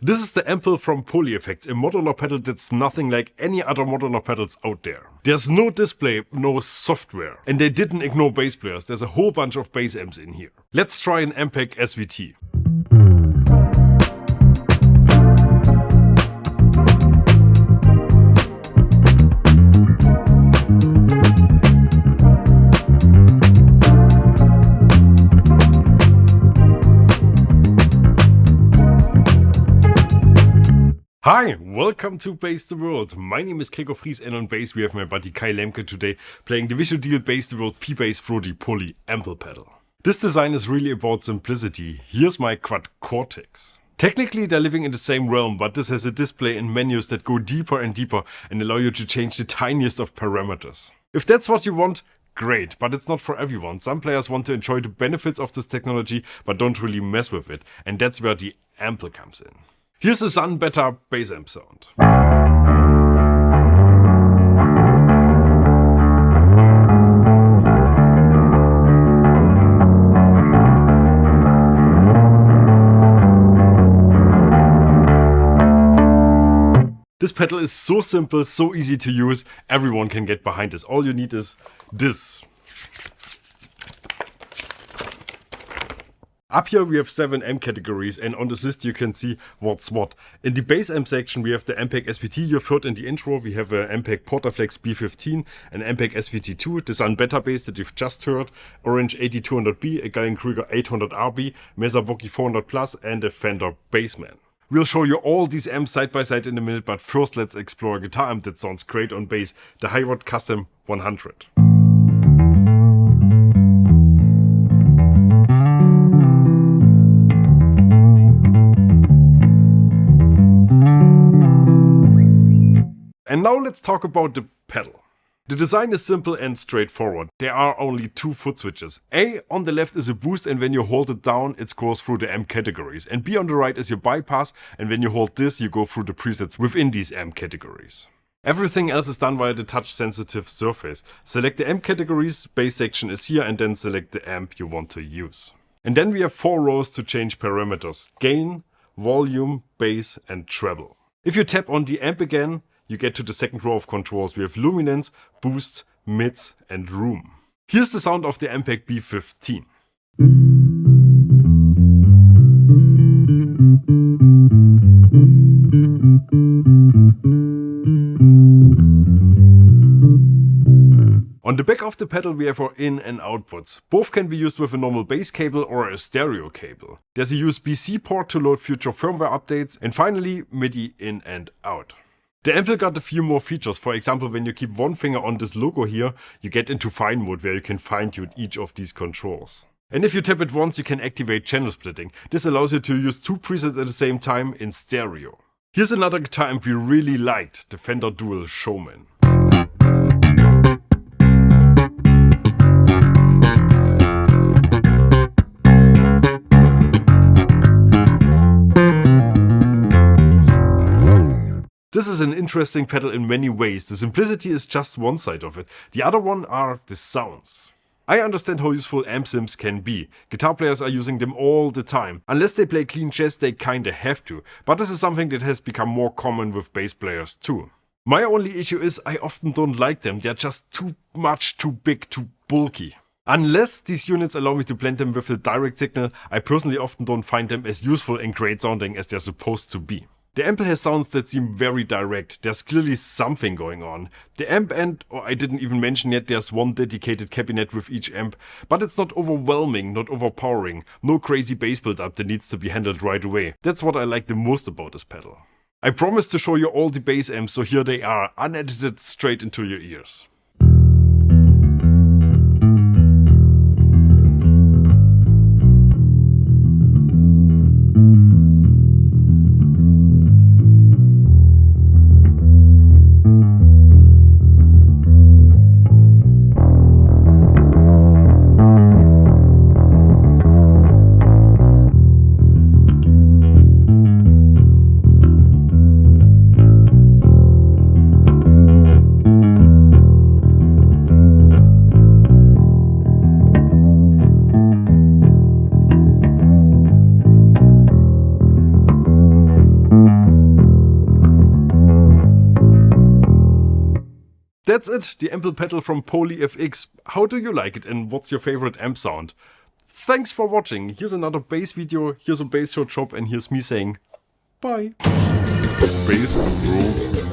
This is the Ample from Polyeffects, a modular pedal that's nothing like any other modular pedals out there. There's no display, no software, and they didn't ignore bass players. There's a whole bunch of bass amps in here. Let's try an Ampeg SVT. Hi, welcome to Bass the World. My name is Gregor Fries and on bass we have my buddy Kai Lemke today playing the Visual Deal Bass the World P-Bass Frodi Poly Ample pedal. This design is really about simplicity. Here's my Quad Cortex. Technically they're living in the same realm, but this has a display and menus that go deeper and deeper and allow you to change the tiniest of parameters. If that's what you want, great, but it's not for everyone. Some players want to enjoy the benefits of this technology but don't really mess with it, and that's where the Ample comes in. Here's a Sun Beta bass amp sound. This pedal is so simple, so easy to use, everyone can get behind this. All you need is this. Up here we have 7 amp categories, and on this list you can see what's what. In the bass amp section we have the Ampeg SVT you've heard in the intro, we have an Ampeg Portaflex B15, an Ampeg SVT2, the Sun Beta bass that you've just heard, Orange 8200B, a Gallien-Krueger 800RB, Mesa Voci 400 Plus and a Fender Bassman. We'll show you all these amps side by side in a minute, but first let's explore a guitar amp that sounds great on bass, the Hirod Custom 100. And now let's talk about the pedal. The design is simple and straightforward. There are only 2 foot switches. A on the left is a boost, and when you hold it down it goes through the amp categories. And B on the right is your bypass, and when you hold this you go through the presets within these amp categories. Everything else is done via the touch sensitive surface. Select the amp categories, bass section is here, and then select the amp you want to use. And then we have 4 rows to change parameters: gain, volume, bass and treble. If you tap on the amp again, you get to the second row of controls. We have luminance, boost, mids and room. Here's the sound of the Ampeg B15. On the back of the pedal we have our in and outputs. Both can be used with a normal bass cable or a stereo cable. There's a USB-C port to load future firmware updates, and finally MIDI in and out. The Ample got a few more features. For example, when you keep one finger on this logo here, you get into fine mode where you can fine-tune each of these controls. And if you tap it once, you can activate channel splitting. This allows you to use 2 presets at the same time in stereo. Here's another guitar amp we really liked, the Fender Dual Showman. This is an interesting pedal in many ways. The simplicity is just one side of it. The other one are the sounds. I understand how useful amp sims can be. Guitar players are using them all the time. Unless they play clean jazz, they kinda have to. But this is something that has become more common with bass players too. My only issue is I often don't like them. They're just too much, too big, too bulky. Unless these units allow me to blend them with a direct signal, I personally often don't find them as useful and great sounding as they're supposed to be. The Ample has sounds that seem very direct. There's clearly something going on. The amp end, or I didn't even mention yet, there's one dedicated cabinet with each amp, but it's not overwhelming, not overpowering, no crazy bass build-up that needs to be handled right away. That's what I like the most about this pedal. I promised to show you all the bass amps, so here they are, unedited straight into your ears. That's it, the Ample pedal from Poly FX. How do you like it and what's your favorite amp sound? Thanks for watching. Here's another bass video, here's a bass short shop, and here's me saying bye. Bass roll.